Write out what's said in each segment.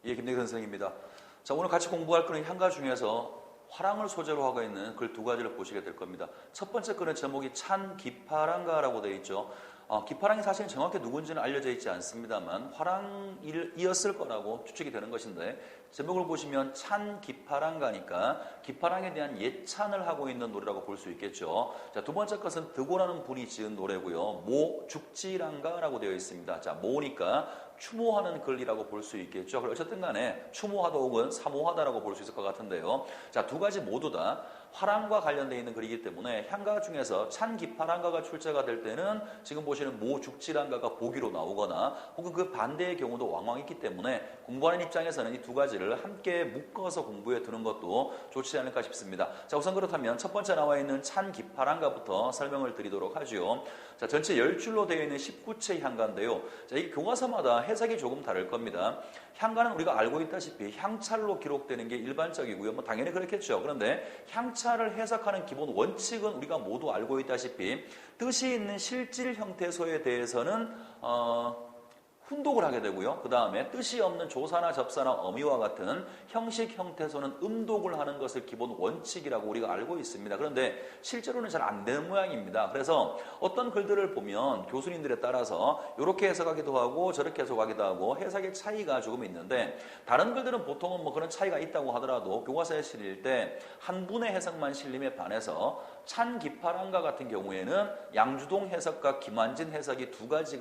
예, 김대기 선생입니다. 자, 오늘 같이 공부할 거는 향가 중에서 화랑을 소재로 하고 있는 글 두 가지를 보시게 될 겁니다. 첫 번째 글은 제목이 찬 기파랑가라고 되어 있죠. 기파랑이 사실 정확히 누군지는 알려져 있지 않습니다만 화랑이었을 거라고 추측이 되는 것인데, 제목을 보시면 찬 기파랑가니까 기파랑에 대한 예찬을 하고 있는 노래라고 볼 수 있겠죠. 자, 두 번째 것은 드고라는 분이 지은 노래고요. 모 죽지랑가라고 되어 있습니다. 자, 모니까 추모하는 글이라고 볼 수 있겠죠. 어쨌든 간에 추모하다 혹은 사모하다라고 볼 수 있을 것 같은데요. 자, 두 가지 모두 다 화랑과 관련되어 있는 글이기 때문에 향가 중에서 찬 기파랑가가 출제가 될 때는 지금 보시는 모 죽지랑가가 보기로 나오거나 혹은 그 반대의 경우도 왕왕 있기 때문에 공부하는 입장에서는 이 두 가지를 함께 묶어서 공부해 두는 것도 좋지 않을까 싶습니다. 자, 우선 그렇다면 첫 번째 나와 있는 찬 기파랑가부터 설명을 드리도록 하죠. 자, 전체 10줄로 되어 있는 19채 향가인데요. 자, 이 교과서마다 해석이 조금 다를 겁니다. 향가는 우리가 알고 있다시피 향찰로 기록되는 게 일반적이고요. 뭐 당연히 그렇겠죠. 그런데 향찰을 해석하는 기본 원칙은 우리가 모두 알고 있다시피 뜻이 있는 실질 형태소에 대해서는 훈독을 하게 되고요. 그 다음에 뜻이 없는 조사나 접사나 어미와 같은 형식 형태소는 음독을 하는 것을 기본 원칙이라고 우리가 알고 있습니다. 그런데 실제로는 잘 안 되는 모양입니다. 그래서 어떤 글들을 보면 교수님들에 따라서 이렇게 해석하기도 하고 저렇게 해석하기도 하고 해석의 차이가 조금 있는데, 다른 글들은 보통은 뭐 그런 차이가 있다고 하더라도 교과서에 실릴 때 한 분의 해석만 실림에 반해서 찬 기파랑가 같은 경우에는 양주동 해석과 김환진 해석이 두 가지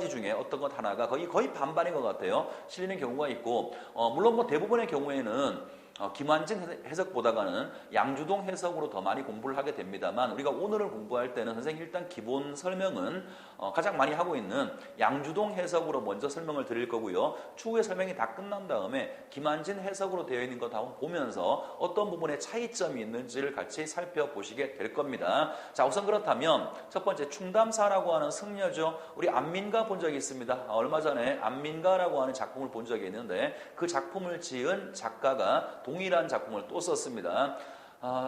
중에 어떤 것 하나가 거의 반반인 것 같아요. 실리는 경우가 있고, 물론 뭐 대부분의 경우에는 김환진 해석보다는 양주동 해석으로 더 많이 공부를 하게 됩니다만, 우리가 오늘을 공부할 때는 선생님 일단 기본 설명은 가장 많이 하고 있는 양주동 해석으로 먼저 설명을 드릴 거고요. 추후에 설명이 다 끝난 다음에 김환진 해석으로 되어 있는 것 한번 보면서 어떤 부분에 차이점이 있는지를 같이 살펴보시게 될 겁니다. 자, 우선 그렇다면 첫 번째 충담사라고 하는 승려죠. 우리 안민가 본 적이 있습니다. 얼마 전에 안민가라고 하는 작품을 본 적이 있는데 그 작품을 지은 작가가 동일한 작품을 또 썼습니다.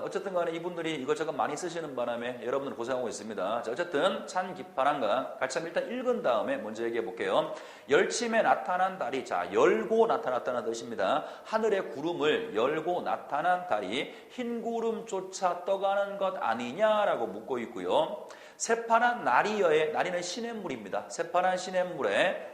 어쨌든 간에 이분들이 이것저것 많이 쓰시는 바람에 여러분들 고생하고 있습니다. 자, 어쨌든 찬 기파랑가 같이 한번 일단 읽은 다음에 먼저 얘기해 볼게요. 열침에 나타난 달이, 자, 열고 나타났다는 뜻입니다. 하늘의 구름을 열고 나타난 달이 흰 구름 쫓아 떠가는 것 아니냐라고 묻고 있고요. 새파란 나리여의, 나리는 시냇물입니다. 새파란 시냇물에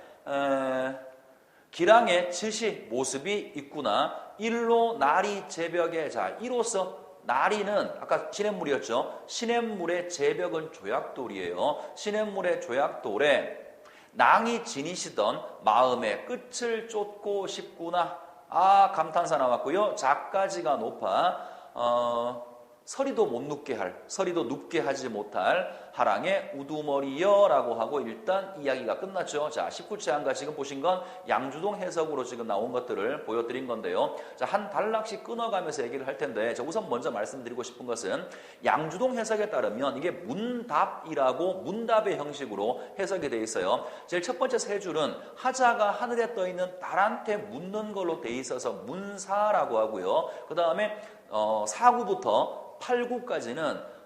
기랑의 즈시 모습이 있구나. 일로 나리 제벽에, 자, 이로써 나리는 아까 시냇물이었죠. 시냇물의 제벽은 조약돌이에요. 시냇물의 조약돌에 낭이 지니시던 마음의 끝을 쫓고 싶구나. 감탄사 나왔고요. 작가지가 높아 서리도 못 눕게 할, 서리도 눕게 하지 못할 하랑의 우두머리여라고 하고 일단 이야기가 끝났죠. 자, 19채 한가 지금 보신 건 양주동 해석으로 지금 나온 것들을 보여드린 건데요. 자, 한 단락씩 끊어가면서 얘기를 할 텐데, 자, 우선 먼저 말씀드리고 싶은 것은 양주동 해석에 따르면 이게 문답이라고 문답의 형식으로 해석이 되어 있어요. 제일 첫 번째 세 줄은 하자가 하늘에 떠 있는 달한테 묻는 걸로 되어 있어서 문사라고 하고요. 그 다음에 4구부터 8구까지는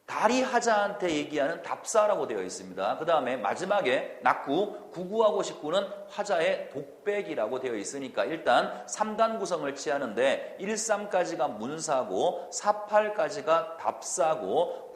달이 하자한테 얘기하는 답사라고 되어 있습니다. 그 다음에 마지막에 낙구, 9구하고 10구는 화자의 독백이라고 되어 있으니까 일단 3단 구성을 취하는데 1, 3까지가 문사고 4, 8까지가 답사고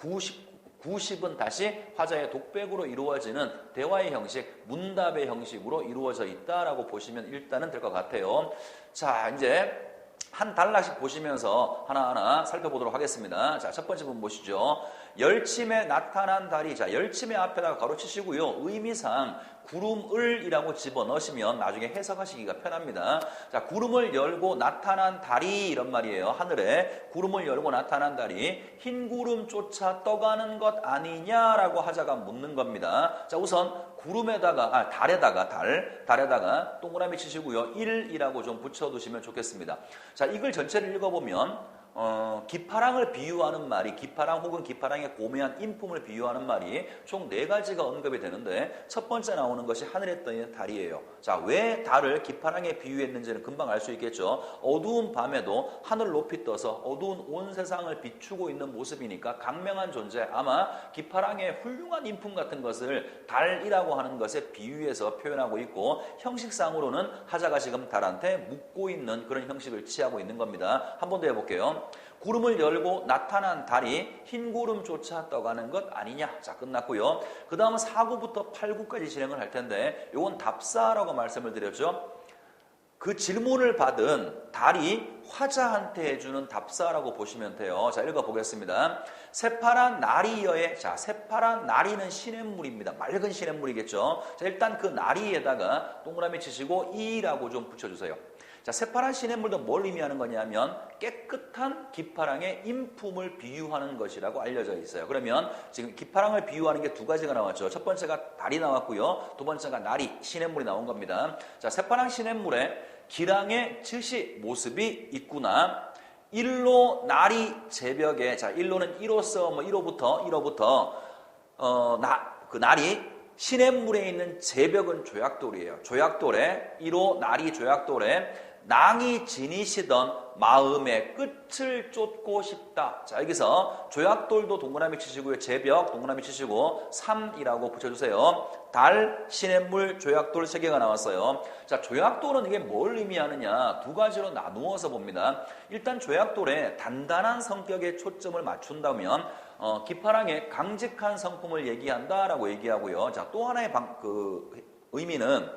90은 다시 화자의 독백으로 이루어지는 대화의 형식, 문답의 형식으로 이루어져 있다라고 보시면 일단은 될 것 같아요. 자, 이제 한 단락씩 보시면서 하나하나 살펴보도록 하겠습니다. 자, 첫 번째 분 보시죠. 열침에 나타난 달이, 자, 열침의 앞에다가 가로치시고요. 의미상 구름을이라고 집어넣으시면 나중에 해석하시기가 편합니다. 자, 구름을 열고 나타난 달이 이런 말이에요. 하늘에 구름을 열고 나타난 달이 흰 구름 쫓아 떠가는 것 아니냐라고 하자가 묻는 겁니다. 자, 우선 구름에다가, 달에다가 동그라미 치시고요. 1이라고 좀 붙여두시면 좋겠습니다. 자, 이 글 전체를 읽어보면 기파랑을 비유하는 말이 기파랑 혹은 기파랑의 고매한 인품을 비유하는 말이 총 4가지가 언급이 되는데 첫 번째 나오는 것이 하늘에 떠 있는 달이에요. 자, 왜 달을 기파랑에 비유했는지는 금방 알 수 있겠죠. 어두운 밤에도 하늘 높이 떠서 어두운 온 세상을 비추고 있는 모습이니까 강명한 존재, 아마 기파랑의 훌륭한 인품 같은 것을 달이라고 하는 것에 비유해서 표현하고 있고 형식상으로는 하자가 지금 달한테 묻고 있는 그런 형식을 취하고 있는 겁니다. 한 번 더 해볼게요. 구름을 열고 나타난 달이 흰 구름 쫓아 떠가는 것 아니냐. 자, 끝났고요. 그 다음은 4구부터 8구까지 진행을 할 텐데 요건 답사라고 말씀을 드렸죠. 그 질문을 받은 달이 화자한테 해주는 답사라고 보시면 돼요. 자, 읽어보겠습니다. 새파란 나리여의, 자, 새파란 나리는 시냇물입니다. 맑은 시냇물이겠죠. 자, 일단 그 나리에다가 동그라미 치시고 이라고 좀 붙여주세요. 자, 새파란 시냇물도 뭘 의미하는 거냐면 깨끗한 기파랑의 인품을 비유하는 것이라고 알려져 있어요. 그러면 지금 기파랑을 비유하는 게 2가지가 나왔죠. 첫 번째가 달이 나왔고요. 두 번째가 나리, 시냇물이 나온 겁니다. 자, 새파란 시냇물에 기랑의 즈시 모습이 있구나. 일로 나리 제벽에, 자, 일로는 이로써 뭐 1호부터 그 날이 시냇물에 있는 제벽은 조약돌이에요. 조약돌에 1호 나리 조약돌에 낭이 지니시던 마음의 끝을 쫓고 싶다. 자, 여기서 조약돌도 동그라미 치시고요. 제벽 동그라미 치시고 3이라고 붙여주세요. 달, 시냇물, 조약돌 3개가 나왔어요. 자, 조약돌은 이게 뭘 의미하느냐. 2가지로 나누어서 봅니다. 일단 조약돌에 단단한 성격에 초점을 맞춘다면 기파랑의 강직한 성품을 얘기한다라고 얘기하고요. 자, 또 하나의 의미는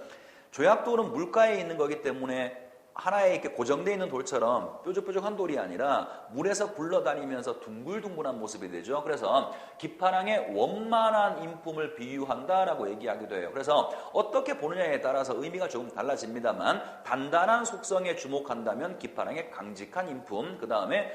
조약돌은 물가에 있는 거기 때문에 하나에 이렇게 고정되어 있는 돌처럼 뾰족뾰족한 돌이 아니라 물에서 굴러다니면서 둥글둥글한 모습이 되죠. 그래서 기파랑의 원만한 인품을 비유한다라고 얘기하기도 해요. 그래서 어떻게 보느냐에 따라서 의미가 조금 달라집니다만 단단한 속성에 주목한다면 기파랑의 강직한 인품, 그 다음에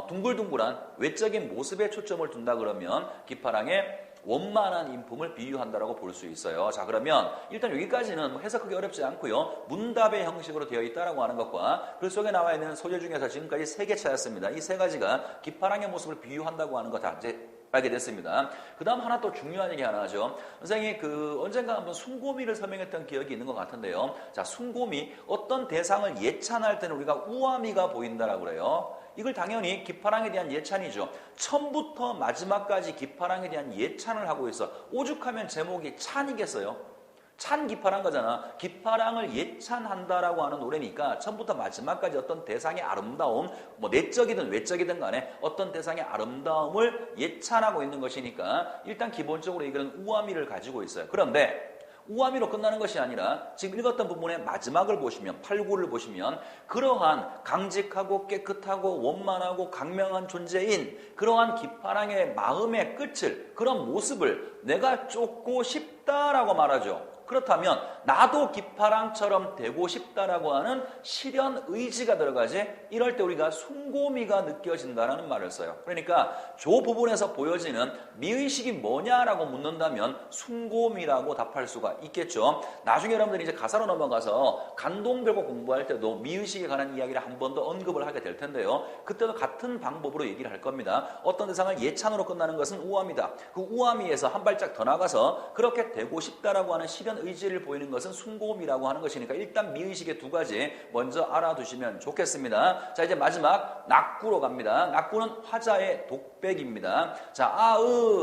둥글둥글한 외적인 모습에 초점을 둔다 그러면 기파랑의 원만한 인품을 비유한다라고 볼 수 있어요. 자, 그러면 일단 여기까지는 해석하기 어렵지 않고요. 문답의 형식으로 되어 있다라고 하는 것과 글 속에 나와 있는 소재 중에서 지금까지 3개 찾았습니다. 이 3가지가 기파랑의 모습을 비유한다고 하는 거 다 이제 알게 됐습니다. 그 다음 하나 또 중요한 얘기 하나 하죠. 선생님이 언젠가 한번 숭고미를 설명했던 기억이 있는 것 같은데요. 자, 숭고미, 어떤 대상을 예찬할 때는 우리가 우아미가 보인다라고 그래요. 이걸 당연히 기파랑에 대한 예찬이죠. 처음부터 마지막까지 기파랑에 대한 예찬을 하고 있어. 오죽하면 제목이 찬이겠어요? 찬 기파랑 거잖아. 기파랑을 예찬한다라고 하는 노래니까 처음부터 마지막까지 어떤 대상의 아름다움, 뭐 내적이든 외적이든 간에 어떤 대상의 아름다움을 예찬하고 있는 것이니까 일단 기본적으로 이거는 우아미를 가지고 있어요. 그런데 우아미로 끝나는 것이 아니라 지금 읽었던 부분의 마지막을 보시면 8구를 보시면 그러한 강직하고 깨끗하고 원만하고 강명한 존재인 그러한 기파랑의 마음의 끝을, 그런 모습을 내가 쫓고 싶다라고 말하죠. 그렇다면 나도 기파랑처럼 되고 싶다라고 하는 실현 의지가 들어가지, 이럴 때 우리가 숭고미가 느껴진다라는 말을 써요. 그러니까 저 부분에서 보여지는 미의식이 뭐냐라고 묻는다면 숭고미라고 답할 수가 있겠죠. 나중에 여러분들이 이제 가사로 넘어가서 간동별고 공부할 때도 미의식에 관한 이야기를 한 번 더 언급을 하게 될 텐데요. 그때도 같은 방법으로 얘기를 할 겁니다. 어떤 대상을 예찬으로 끝나는 것은 우아미다. 그 우아미에서 한 발짝 더 나가서 그렇게 되고 싶다라고 하는 실현 의지를 보이는 것은 숭고미라고 하는 것이니까 일단 미의식의 2가지 먼저 알아두시면 좋겠습니다. 자, 이제 마지막 낙구로 갑니다. 낙구는 화자의 독백입니다. 자,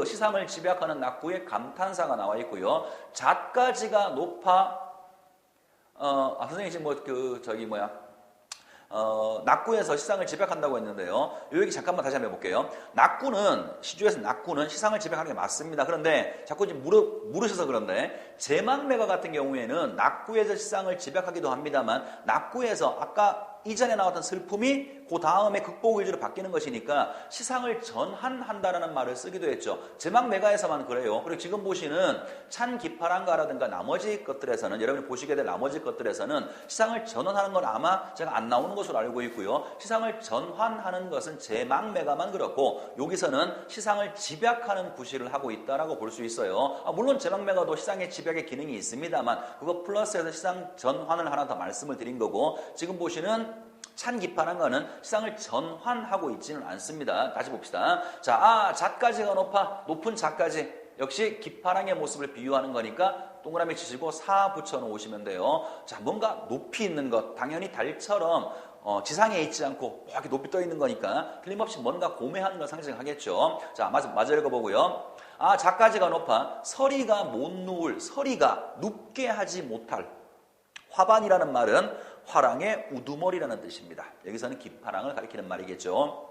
시상을 집약하는 낙구에 감탄사가 나와 있고요. 잣가지가 높아 선생님 지금 낙구에서 시상을 집약한다고 했는데요. 요 얘기 잠깐만 다시 한번 해볼게요. 시주에서 낙구는 시상을 집약하는 게 맞습니다. 그런데 자꾸 지금 물으셔서 그런데 제망매가 같은 경우에는 낙구에서 시상을 집약하기도 합니다만 낙구에서 아까 이전에 나왔던 슬픔이 그 다음에 극복 의지로 바뀌는 것이니까 시상을 전환한다라는 말을 쓰기도 했죠. 제망매가에서만 그래요. 그리고 지금 보시는 찬 기파랑가라든가 나머지 것들에서는, 여러분이 보시게 될 나머지 것들에서는 시상을 전환하는 건 아마 제가 안 나오는 것으로 알고 있고요. 시상을 전환하는 것은 제망매가만 그렇고 여기서는 시상을 집약하는 구실을 하고 있다라고 볼 수 있어요. 물론 제망매가도 시상의 집약의 기능이 있습니다만 그거 플러스해서 시상 전환을 하나 더 말씀을 드린 거고, 지금 보시는 찬 기파란가는 시상을 전환하고 있지는 않습니다. 다시 봅시다. 자, 잣가지가 높은 잣가지. 역시 기파랑의 모습을 비유하는 거니까 동그라미 치시고 4 붙여놓으시면 돼요. 자, 뭔가 높이 있는 것. 당연히 달처럼 지상에 있지 않고 이렇게 높이 떠 있는 거니까 틀림없이 뭔가 고매한 걸 상징하겠죠. 자, 맞아 읽어보고요. 잣가지가 높아 서리가 못 누울, 서리가 눕게 하지 못할. 화반이라는 말은 화랑의 우두머리라는 뜻입니다. 여기서는 기파랑을 가리키는 말이겠죠.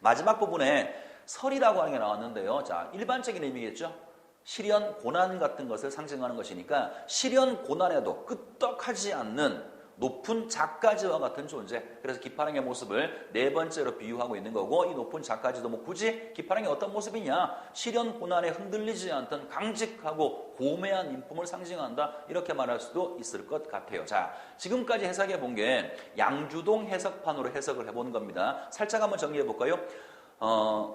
마지막 부분에 설이라고 하는 게 나왔는데요. 자, 일반적인 의미겠죠. 시련, 고난 같은 것을 상징하는 것이니까 시련, 고난에도 끄떡하지 않는 높은 잣가지와 같은 존재. 그래서 기파랑의 모습을 네 번째로 비유하고 있는 거고, 이 높은 잣가지도 뭐 굳이 기파랑이 어떤 모습이냐? 시련, 고난에 흔들리지 않던 강직하고 고매한 인품을 상징한다. 이렇게 말할 수도 있을 것 같아요. 자, 지금까지 해석해 본 게 양주동 해석판으로 해석을 해본 겁니다. 살짝 한번 정리해 볼까요?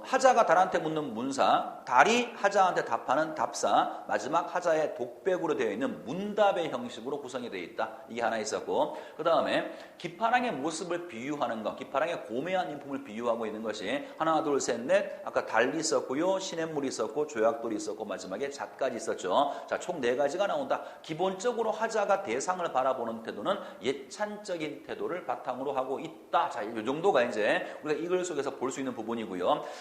하자가 달한테 묻는 문사, 달이 하자한테 답하는 답사, 마지막 하자의 독백으로 되어 있는 문답의 형식으로 구성이 되어 있다. 이게 하나 있었고, 그 다음에 기파랑의 모습을 비유하는 것, 기파랑의 고매한 인품을 비유하고 있는 것이 하나, 둘, 셋, 넷, 아까 달이 있었고요, 시냇물이 있었고, 조약돌이 있었고, 마지막에 잣까지 있었죠. 자, 총 4가지가 나온다. 기본적으로 하자가 대상을 바라보는 태도는 예찬적인 태도를 바탕으로 하고 있다. 자, 이 정도가 이제 우리가 이 글 속에서 볼 수 있는 부분이고요.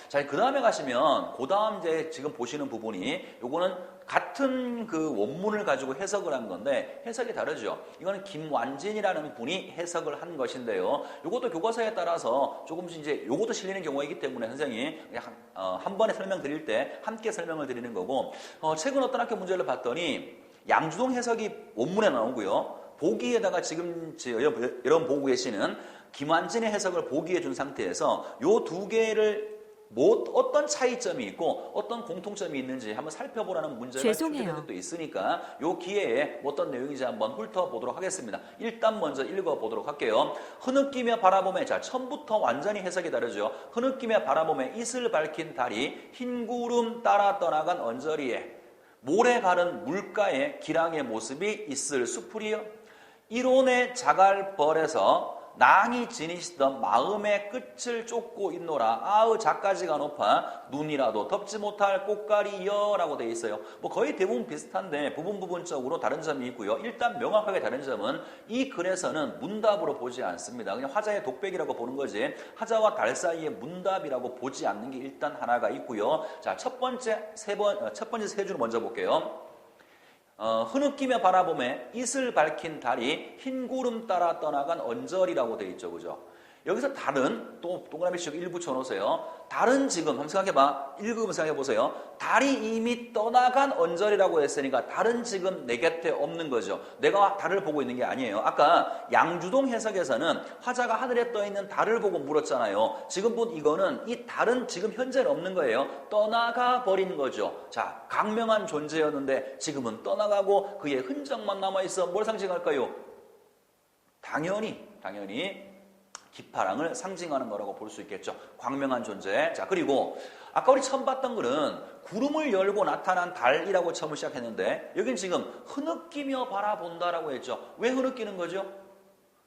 자, 그 다음에 가시면, 그 다음 이제 지금 보시는 부분이, 요거는 같은 그 원문을 가지고 해석을 한 건데, 해석이 다르죠. 이거는 김완진이라는 분이 해석을 한 것인데요. 요것도 교과서에 따라서 조금씩 이제 요것도 실리는 경우가 있기 때문에 선생님이 한 번에 설명드릴 때 함께 설명을 드리는 거고, 최근 어떤 학교 문제를 봤더니, 양주동 해석이 원문에 나오고요. 보기에다가 지금 여러분 보고 계시는 김완진의 해석을 보기에 준 상태에서 요 두 개를 어떤 차이점이 있고 어떤 공통점이 있는지 한번 살펴보라는 문제가 출제된 적도 있으니까 요 기회에 어떤 내용인지 한번 훑어보도록 하겠습니다. 일단 먼저 읽어보도록 할게요. 흐느끼며 바라보매, 자, 처음부터 완전히 해석이 다르죠. 흐느끼며 바라보매 이슬 밝힌 달이 흰 구름 따라 떠나간 언저리에 모래 가른 물가에 기랑의 모습이 있을 수풀이요. 이론의 자갈벌에서 낭이 지니시던 마음의 끝을 쫓고 있노라. 아우 잣가지가 높아 눈이라도 덮지 못할 꽃가리여 라고 되어 있어요. 뭐 거의 대부분 비슷한데 부분적으로 다른 점이 있고요. 일단 명확하게 다른 점은 이 글에서는 문답으로 보지 않습니다. 그냥 화자의 독백이라고 보는 거지 하자와 달 사이의 문답이라고 보지 않는 게 일단 하나가 있고요. 자, 첫 번째 세 줄을 먼저 볼게요. 흐느끼며 바라보매 이슬 밝힌 달이 흰 구름 따라 떠나간 언저리라고 되어 있죠. 그죠? 여기서 달은 또 동그라미 씩 1 붙여놓으세요. 달은 지금 한번 생각해봐. 읽으면서 생각해보세요. 달이 이미 떠나간 언저리라고 했으니까 달은 지금 내 곁에 없는 거죠. 내가 달을 보고 있는 게 아니에요. 아까 양주동 해석에서는 화자가 하늘에 떠있는 달을 보고 물었잖아요. 지금 본 이거는 이 달은 지금 현재는 없는 거예요. 떠나가 버린 거죠. 자, 강명한 존재였는데 지금은 떠나가고 그의 흔적만 남아있어. 뭘 상징할까요? 당연히 기파랑을 상징하는 거라고 볼 수 있겠죠. 광명한 존재. 자, 그리고 아까 우리 처음 봤던 글은 구름을 열고 나타난 달이라고 처음 시작했는데 여긴 지금 흐느끼며 바라본다라고 했죠. 왜 흐느끼는 거죠?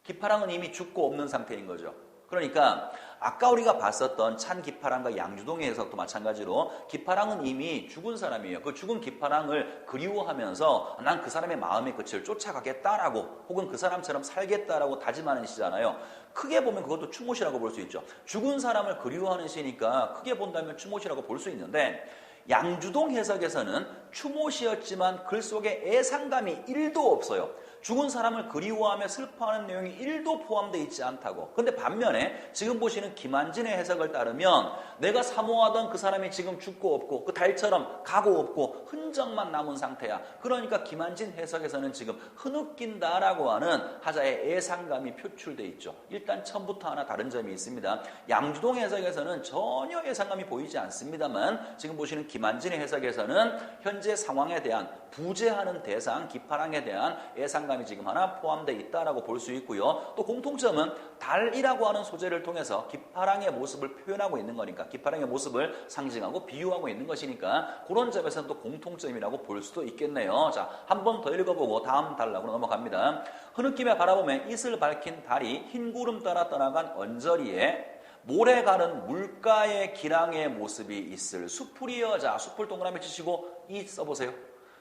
기파랑은 이미 죽고 없는 상태인 거죠. 그러니까 아까 우리가 봤었던 찬 기파랑과 양주동의 해석도 마찬가지로 기파랑은 이미 죽은 사람이에요. 그 죽은 기파랑을 그리워하면서 난 그 사람의 마음의 끝을 쫓아가겠다라고 혹은 그 사람처럼 살겠다라고 다짐하는 시잖아요. 크게 보면 그것도 추모시라고 볼 수 있죠. 죽은 사람을 그리워하는 시니까 크게 본다면 추모시라고 볼 수 있는데 양주동 해석에서는 추모시였지만 글 속에 애상감이 1도 없어요. 죽은 사람을 그리워하며 슬퍼하는 내용이 1도 포함되어 있지 않다고. 근데 반면에 지금 보시는 김한진의 해석을 따르면 내가 사모하던 그 사람이 지금 죽고 없고 그 달처럼 가고 없고 흔적만 남은 상태야. 그러니까 김한진 해석에서는 지금 흐느낀다라고 하는 하자의 애상감이 표출되어 있죠. 일단 처음부터 하나 다른 점이 있습니다. 양주동 해석에서는 전혀 애상감이 보이지 않습니다만 지금 보시는 김한진의 해석에서는 현재 상황에 대한 부재하는 대상, 기파랑에 대한 예상감이 지금 하나 포함되어 있다라고 볼 수 있고요. 또 공통점은 달이라고 하는 소재를 통해서 기파랑의 모습을 표현하고 있는 거니까, 기파랑의 모습을 상징하고 비유하고 있는 것이니까 그런 점에서는 또 공통점이라고 볼 수도 있겠네요. 자, 한 번 더 읽어보고 다음 단락으로 넘어갑니다. 흐느끼며 바라보며 이슬 밝힌 달이 흰 구름 따라 떠나간 언저리에 모래 가는 물가의 기랑의 모습이 있을 수풀이여. 자, 수풀 동그라미 치시고 이 써보세요.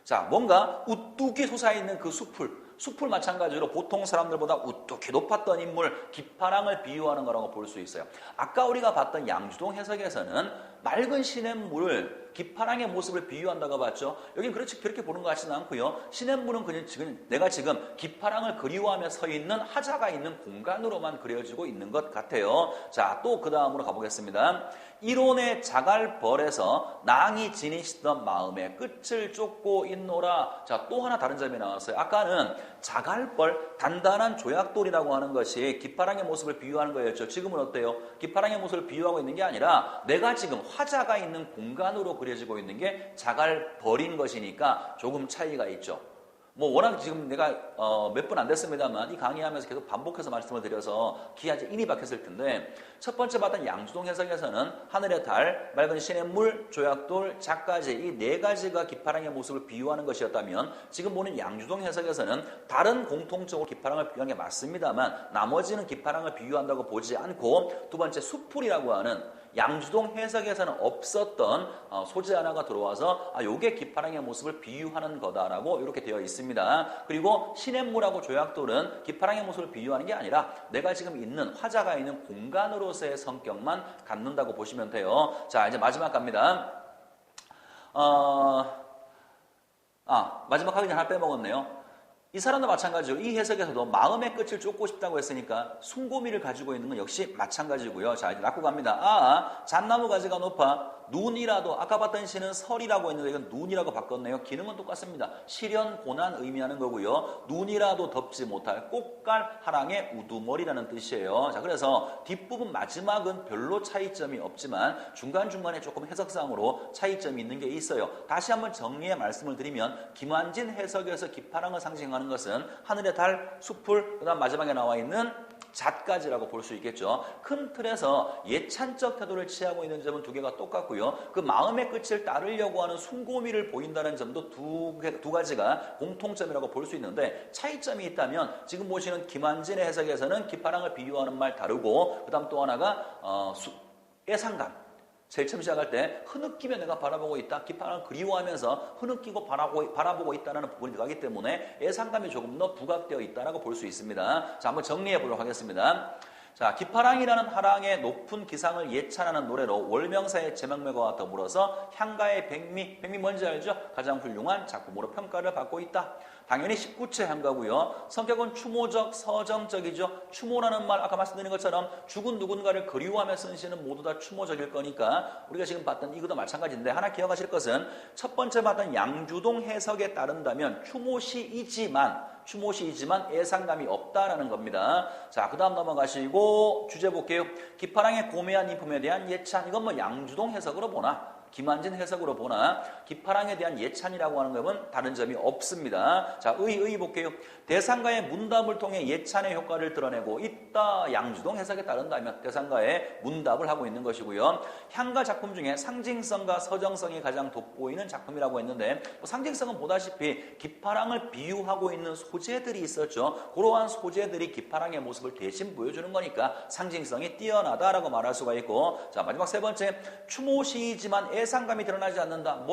자, 뭔가 우뚝이 솟아있는 그 수풀 마찬가지로 보통 사람들보다 우뚝히 높았던 인물, 기파랑을 비유하는 거라고 볼 수 있어요. 아까 우리가 봤던 양주동 해석에서는 맑은 시냇물을 기파랑의 모습을 비유한다고 봤죠. 여긴 그렇게 보는 것 같지는 않고요. 시냇물은 그냥 내가 지금 기파랑을 그리워하며 서 있는 하자가 있는 공간으로만 그려지고 있는 것 같아요. 자, 또 그 다음으로 가보겠습니다. 이론의 자갈벌에서 낭이 지니시던 마음의 끝을 쫓고 있노라. 자, 또 하나 다른 점이 나왔어요. 아까는 자갈벌, 단단한 조약돌이라고 하는 것이 기파랑의 모습을 비유하는 거였죠. 지금은 어때요? 기파랑의 모습을 비유하고 있는 게 아니라 내가 지금 화자가 있는 공간으로 그려지고 있는 게 자갈벌인 것이니까 조금 차이가 있죠. 뭐 워낙 지금 내가 몇 분 안 됐습니다만 이 강의하면서 계속 반복해서 말씀을 드려서 귀에 아주 인이 박혔을 텐데, 첫 번째 봤던 양주동 해석에서는 하늘의 달, 맑은 시냇물, 조약돌, 작가지 이 네 가지가 기파랑의 모습을 비유하는 것이었다면, 지금 보는 양주동 해석에서는 다른 공통적으로 기파랑을 비유한 게 맞습니다만 나머지는 기파랑을 비유한다고 보지 않고 두 번째 수풀이라고 하는 양주동 해석에서는 없었던 소재 하나가 들어와서 요게 기파랑의 모습을 비유하는 거다라고 이렇게 되어 있습니다. 그리고 시냇물하고 조약돌은 기파랑의 모습을 비유하는 게 아니라 내가 지금 있는 화자가 있는 공간으로서의 성격만 갖는다고 보시면 돼요. 자, 이제 마지막 갑니다. 마지막 하기 전에 하나 빼먹었네요. 이 사람도 마찬가지로 이 해석에서도 마음의 끝을 쫓고 싶다고 했으니까 숭고미를 가지고 있는 건 역시 마찬가지고요. 자, 이제 낚고 갑니다. 잣나무 가지가 높아 눈이라도, 아까 봤던 시는 설이라고 했는데 이건 눈이라고 바꿨네요. 기능은 똑같습니다. 시련, 고난 의미하는 거고요. 눈이라도 덮지 못할 꽃갈 하랑의 우두머리라는 뜻이에요. 자, 그래서 뒷부분 마지막은 별로 차이점이 없지만 중간중간에 조금 해석상으로 차이점이 있는 게 있어요. 다시 한번 정리해 말씀을 드리면 김환진 해석에서 기파랑을 상징하는 것은 하늘의 달, 수풀, 그 다음 마지막에 나와 있는 잣가지라고 볼 수 있겠죠. 큰 틀에서 예찬적 태도를 취하고 있는 점은 두 개가 똑같고요. 그 마음의 끝을 따르려고 하는 숭고미를 보인다는 점도 두 가지가 공통점이라고 볼 수 있는데, 차이점이 있다면 지금 보시는 김한진의 해석에서는 기파랑을 비유하는 말 다르고, 그 다음 또 하나가 예상감. 제일 처음 시작할 때 흐느끼며 내가 바라보고 있다. 기파랑을 그리워하면서 흐느끼고 바라보고 있다는 부분이 들어가기 때문에 예상감이 조금 더 부각되어 있다고 볼 수 있습니다. 자, 한번 정리해 보도록 하겠습니다. 자, 기파랑이라는 하랑의 높은 기상을 예찬하는 노래로 월명사의 제명매거와 더불어서 향가의 백미 뭔지 알죠? 가장 훌륭한 작품으로 평가를 받고 있다. 당연히 19체 향가고요. 성격은 추모적, 서정적이죠. 추모라는 말, 아까 말씀드린 것처럼 죽은 누군가를 그리워하며 쓴 시는 모두 다 추모적일 거니까 우리가 지금 봤던 이것도 마찬가지인데, 하나 기억하실 것은 첫 번째 봤던 양주동 해석에 따른다면 추모시이지만 예상감이 없다라는 겁니다. 자, 그 다음 넘어가시고 주제 볼게요. 기파랑의 고매한 인품에 대한 예찬. 이건 뭐 양주동 해석으로 보나 김한진 해석으로 보나 기파랑에 대한 예찬이라고 하는 것은 다른 점이 없습니다. 자, 의 볼게요. 대상가의 문답을 통해 예찬의 효과를 드러내고 있다. 양주동 해석에 따른다면 대상가의 문답을 하고 있는 것이고요. 향가 작품 중에 상징성과 서정성이 가장 돋보이는 작품이라고 했는데, 상징성은 보다시피 기파랑을 비유하고 있는 소재들이 있었죠. 그러한 소재들이 기파랑의 모습을 대신 보여주는 거니까 상징성이 뛰어나다라고 말할 수가 있고, 자, 마지막 세 번째, 추모시이지만 예상감이 드러나지 않는다.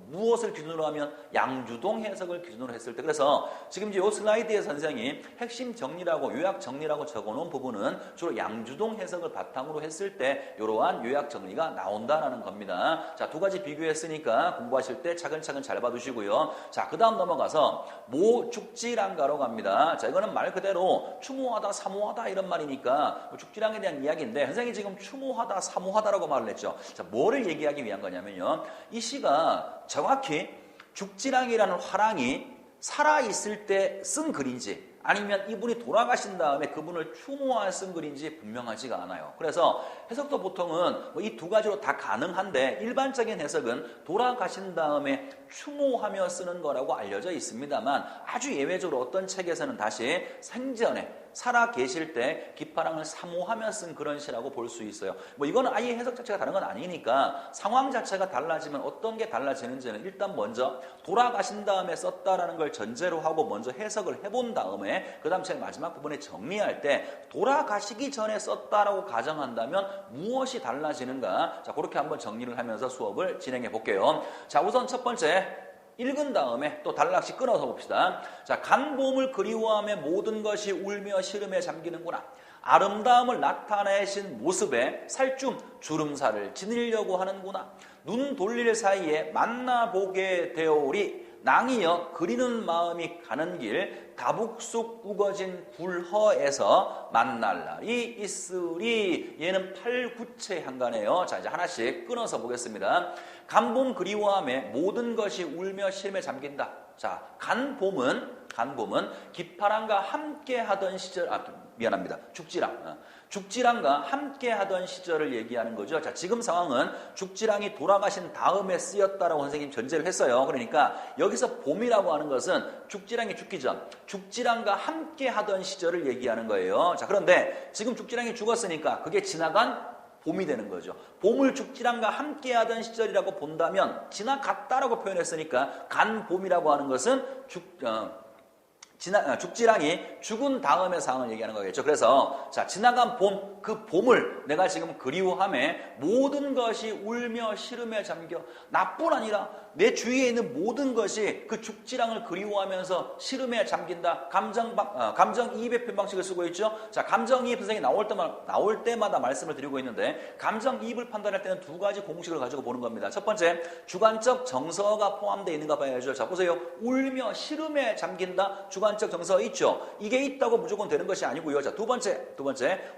무엇을 기준으로 하면 양주동 해석을 기준으로 했을 때, 그래서 지금 이제 이 슬라이드에 선생이 핵심 정리라고 요약 정리라고 적어놓은 부분은 주로 양주동 해석을 바탕으로 했을 때 이러한 요약 정리가 나온다라는 겁니다. 자, 두 가지 비교했으니까 공부하실 때 차근차근 잘 봐두시고요. 자, 그 다음 넘어가서 모죽지랑가로 갑니다. 자, 이거는 말 그대로 추모하다, 사모하다 이런 말이니까 죽지랑에 대한 이야기인데, 선생이 지금 추모하다, 사모하다라고 말을 했죠. 자, 뭐를 얘기하기 위한 거냐면요, 이 시가 정확히 죽지랑이라는 화랑이 살아있을 때 쓴 글인지 아니면 이분이 돌아가신 다음에 그분을 추모하여 쓴 글인지 분명하지가 않아요. 그래서 해석도 보통은 이 두 가지로 다 가능한데 일반적인 해석은 돌아가신 다음에 추모하며 쓰는 거라고 알려져 있습니다만 아주 예외적으로 어떤 책에서는 다시 생전에 살아 계실 때 기파랑을 사모하며 쓴 그런 시라고 볼 수 있어요. 뭐 이거는 아예 해석 자체가 다른 건 아니니까 상황 자체가 달라지면 어떤 게 달라지는지는 일단 먼저 돌아가신 다음에 썼다라는 걸 전제로 하고 먼저 해석을 해본 다음에 그 다음 제일 마지막 부분에 정리할 때 돌아가시기 전에 썼다라고 가정한다면 무엇이 달라지는가? 자, 그렇게 한번 정리를 하면서 수업을 진행해 볼게요. 자, 우선 첫 번째 읽은 다음에 또 단락씩 끊어서 봅시다. 자, 간봄을 그리워하며 모든 것이 울며 시름에 잠기는구나. 아름다움을 나타내신 모습에 살쫌 주름살을 지니려고 하는구나. 눈 돌릴 사이에 만나보게 되오리. 낭이여 그리는 마음이 가는 길 다북쑥 우거진 굴허에서 만날 날이 있으리. 얘는 8, 9채 한가네요. 자, 이제 하나씩 끊어서 보겠습니다. 간봄 그리워함에 모든 것이 울며 시름에 잠긴다. 자, 간봄은 기파랑과 함께 하던 시절, 미안합니다. 죽지랑과 함께 하던 시절을 얘기하는 거죠. 자, 지금 상황은 죽지랑이 돌아가신 다음에 쓰였다라고 선생님 전제를 했어요. 그러니까 여기서 봄이라고 하는 것은 죽지랑이 죽기 전, 죽지랑과 함께 하던 시절을 얘기하는 거예요. 자, 그런데 지금 죽지랑이 죽었으니까 그게 지나간 봄이 되는 거죠. 봄을 죽지랑과 함께 하던 시절이라고 본다면 지나갔다라고 표현했으니까 간봄이라고 하는 것은 죽지랑이 죽은 다음의 상황을 얘기하는 거겠죠. 그래서 자, 지나간 봄, 그 봄을 내가 지금 그리워함에 모든 것이 울며 시름에 잠겨. 나뿐 아니라 내 주위에 있는 모든 것이 그 죽지랑을 그리워하면서 시름에 잠긴다. 감정이입의 표현 방식을 쓰고 있죠. 자, 감정이입 선생님이 나올 때마다 말씀을 드리고 있는데 감정이입을 판단할 때는 두 가지 공식을 가지고 보는 겁니다. 첫 번째, 주관적 정서가 포함되어 있는가 봐야죠. 자, 보세요. 울며 시름에 잠긴다. 주관적 정서 있죠. 이게 있다고 무조건 되는 것이 아니고요. 자, 두 번째,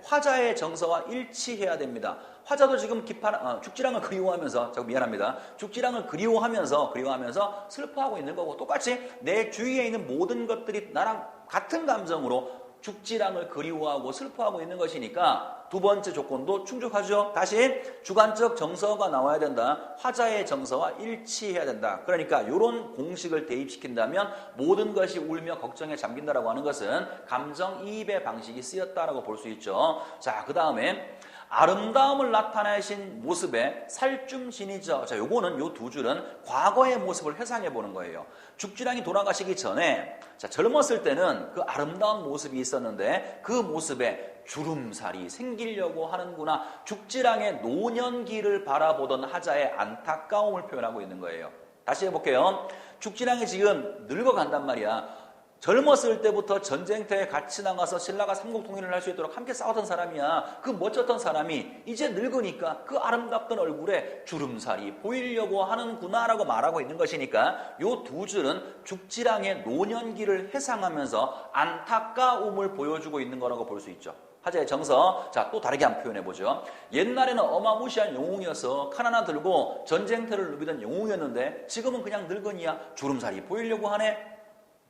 화자의 정서와 일치해야 됩니다. 화자도 지금 죽지랑을 그리워하면서, 미안합니다. 죽지랑을 그리워하면서 슬퍼하고 있는 거고, 똑같이 내 주위에 있는 모든 것들이 나랑 같은 감정으로 죽지랑을 그리워하고 슬퍼하고 있는 것이니까 두 번째 조건도 충족하죠. 다시 주관적 정서가 나와야 된다. 화자의 정서와 일치해야 된다. 그러니까 이런 공식을 대입시킨다면 모든 것이 울며 걱정에 잠긴다라고 하는 것은 감정이입의 방식이 쓰였다라고 볼 수 있죠. 자, 그 다음에 아름다움을 나타내신 모습에 살쫌신이죠. 자, 요거는 요 두 줄은 과거의 모습을 회상해 보는 거예요. 죽지랑이 돌아가시기 전에, 자, 젊었을 때는 그 아름다운 모습이 있었는데 그 모습에 주름살이 생기려고 하는구나. 죽지랑의 노년기를 바라보던 하자의 안타까움을 표현하고 있는 거예요. 다시 해볼게요. 죽지랑이 지금 늙어간단 말이야. 젊었을 때부터 전쟁터에 같이 나가서 신라가 삼국통일을 할 수 있도록 함께 싸웠던 사람이야. 그 멋졌던 사람이 이제 늙으니까 그 아름답던 얼굴에 주름살이 보이려고 하는구나라고 말하고 있는 것이니까 요 두 줄은 죽지랑의 노년기를 회상하면서 안타까움을 보여주고 있는 거라고 볼 수 있죠. 하자의 정서, 자, 또 다르게 한번 표현해보죠. 옛날에는 어마무시한 영웅이어서 칼 하나 들고 전쟁터를 누비던 영웅이었는데 지금은 그냥 늙은이야. 주름살이 보이려고 하네.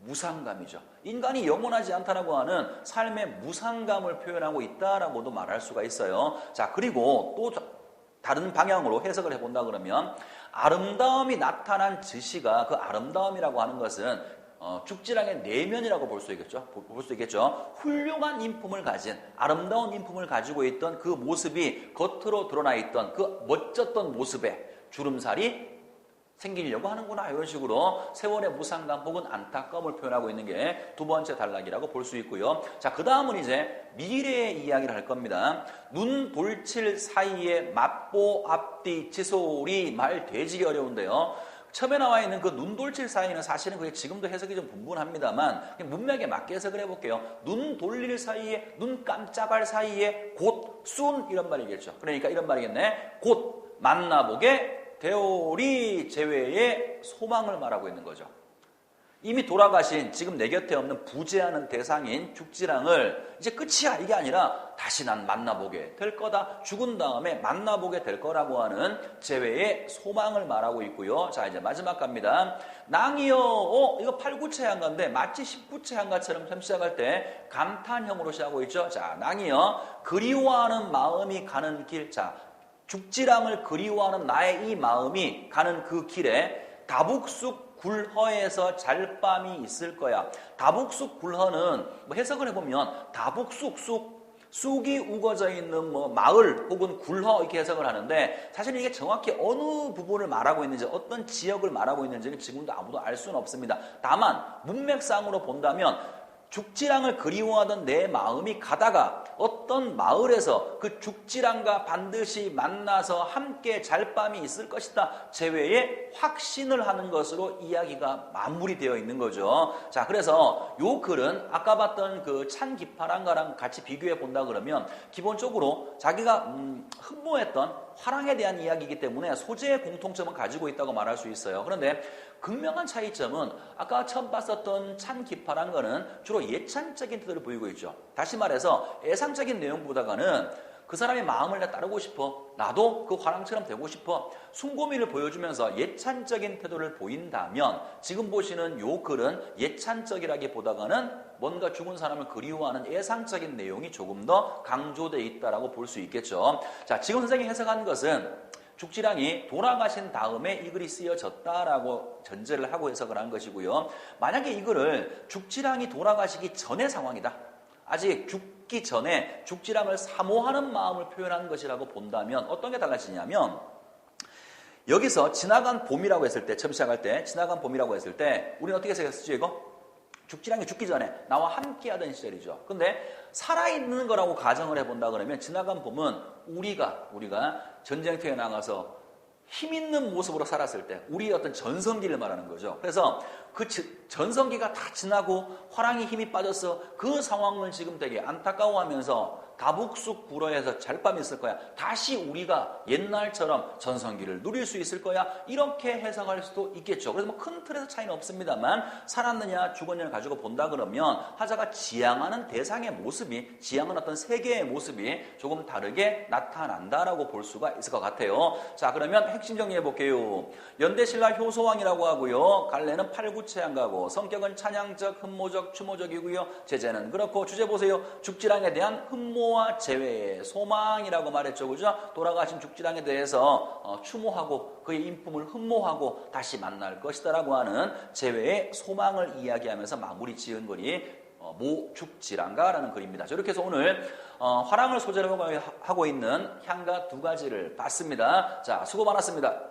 무상감이죠. 인간이 영원하지 않다라고 하는 삶의 무상감을 표현하고 있다라고도 말할 수가 있어요. 자, 그리고 또 다른 방향으로 해석을 해본다 그러면 아름다움이 나타난 즉시가 그 아름다움이라고 하는 것은 죽지랑의 내면이라고 볼 수 있겠죠. 훌륭한 인품을 가진 아름다운 인품을 가지고 있던 그 모습이 겉으로 드러나 있던 그 멋졌던 모습에 주름살이 생기려고 하는구나. 이런 식으로 세월의 무상감 혹은 안타까움을 표현하고 있는 게 두 번째 단락이라고 볼 수 있고요. 자, 그 다음은 이제 미래의 이야기를 할 겁니다. 눈 돌칠 사이에 맞보 앞뒤 지소리 말 되지기 어려운데요. 처음에 나와 있는 그 눈 돌칠 사이는 사실은 그게 지금도 해석이 좀 분분합니다만 그냥 문맥에 맞게 해석을 해볼게요. 눈 돌릴 사이에, 눈 깜짝할 사이에 곧 순 이런 말이겠죠. 그러니까 이런 말이겠네. 곧 만나보게 되오리 제외의 소망을 말하고 있는 거죠. 이미 돌아가신 지금 내 곁에 없는 부재하는 대상인 죽지랑을 이제 끝이야 이게 아니라 다시 난 만나보게 될 거다. 죽은 다음에 만나보게 될 거라고 하는 재회의 소망을 말하고 있고요. 자, 이제 마지막 갑니다. 낭이여, 이거 8, 9채 한가인데 마치 19채 한가처럼 처음 시작할 때 감탄형으로 시작하고 있죠. 자, 낭이여, 그리워하는 마음이 가는 길. 자, 죽지랑을 그리워하는 나의 이 마음이 가는 그 길에 다북쑥 굴허에서 잘밤이 있을 거야. 다북쑥 굴허는 뭐 해석을 해보면 다북쑥 쑥이 우거져 있는 뭐 마을 혹은 굴허 이렇게 해석을 하는데 사실 이게 정확히 어느 부분을 말하고 있는지 어떤 지역을 말하고 있는지는 지금도 아무도 알 수는 없습니다. 다만 문맥상으로 본다면 죽지랑을 그리워하던 내 마음이 가다가 어떤 마을에서 그 죽지랑과 반드시 만나서 함께 잘밤이 있을 것이다. 재회의 확신을 하는 것으로 이야기가 마무리되어 있는 거죠. 자, 그래서 요 글은 아까 봤던 그 찬 기파랑가랑 같이 비교해 본다 그러면 기본적으로 자기가 흠모했던 화랑에 대한 이야기이기 때문에 소재의 공통점은 가지고 있다고 말할 수 있어요. 그런데 극명한 차이점은 아까 처음 봤었던 찬 기파랑가는 주로 예찬적인 태도를 보이고 있죠. 다시 말해서 예상적인 내용보다는 그 사람의 마음을 내 따르고 싶어. 나도 그 화랑처럼 되고 싶어. 숭고미를 보여주면서 예찬적인 태도를 보인다면 지금 보시는 요 글은 예찬적이라기보다는 뭔가 죽은 사람을 그리워하는 예상적인 내용이 조금 더 강조되어 있다라고 볼 수 있겠죠. 자, 지금 선생님이 해석한 것은 죽지랑이 돌아가신 다음에 이 글이 쓰여졌다라고 전제를 하고 해석을 한 것이고요. 만약에 이 글을 죽지랑이 돌아가시기 전의 상황이다. 아직 죽기 전에 죽지랑을 사모하는 마음을 표현한 것이라고 본다면 어떤 게 달라지냐면 여기서 지나간 봄이라고 했을 때 처음 시작할 때 지나간 봄이라고 했을 때 우리는 어떻게 생각했었죠 이거? 죽지랑이 죽기 전에 나와 함께 하던 시절이죠. 근데 살아있는 거라고 가정을 해본다 그러면 지나간 봄은 우리가 전쟁터에 나가서 힘 있는 모습으로 살았을 때 우리의 어떤 전성기를 말하는 거죠. 그래서 그 전성기가 다 지나고 화랑이 힘이 빠져서 그 상황을 지금 되게 안타까워하면서 다북쑥 굴허에서 잘밤이 있을 거야. 다시 우리가 옛날처럼 전성기를 누릴 수 있을 거야. 이렇게 해석할 수도 있겠죠. 그래서 뭐 큰 틀에서 차이는 없습니다만 살았느냐 죽었느냐를 가지고 본다 그러면 하자가 지향하는 대상의 모습이 지향하는 어떤 세계의 모습이 조금 다르게 나타난다라고 볼 수가 있을 것 같아요. 자, 그러면 핵심 정리해 볼게요. 연대신라 효소왕이라고 하고요. 갈래는 8, 9채 한가고 성격은 찬양적, 흠모적, 추모적이고요. 제재는 그렇고 주제 보세요. 죽지랑에 대한 흠모와 재회의 소망이라고 말했죠. 그죠? 돌아가신 죽지랑에 대해서 추모하고 그의 인품을 흠모하고 다시 만날 것이다라고 하는 재회의 소망을 이야기하면서 마무리 지은 글이 모죽지랑가라는 글입니다. 이렇게 해서 오늘 화랑을 소재로 하고 있는 향가 두 가지를 봤습니다. 자, 수고 많았습니다.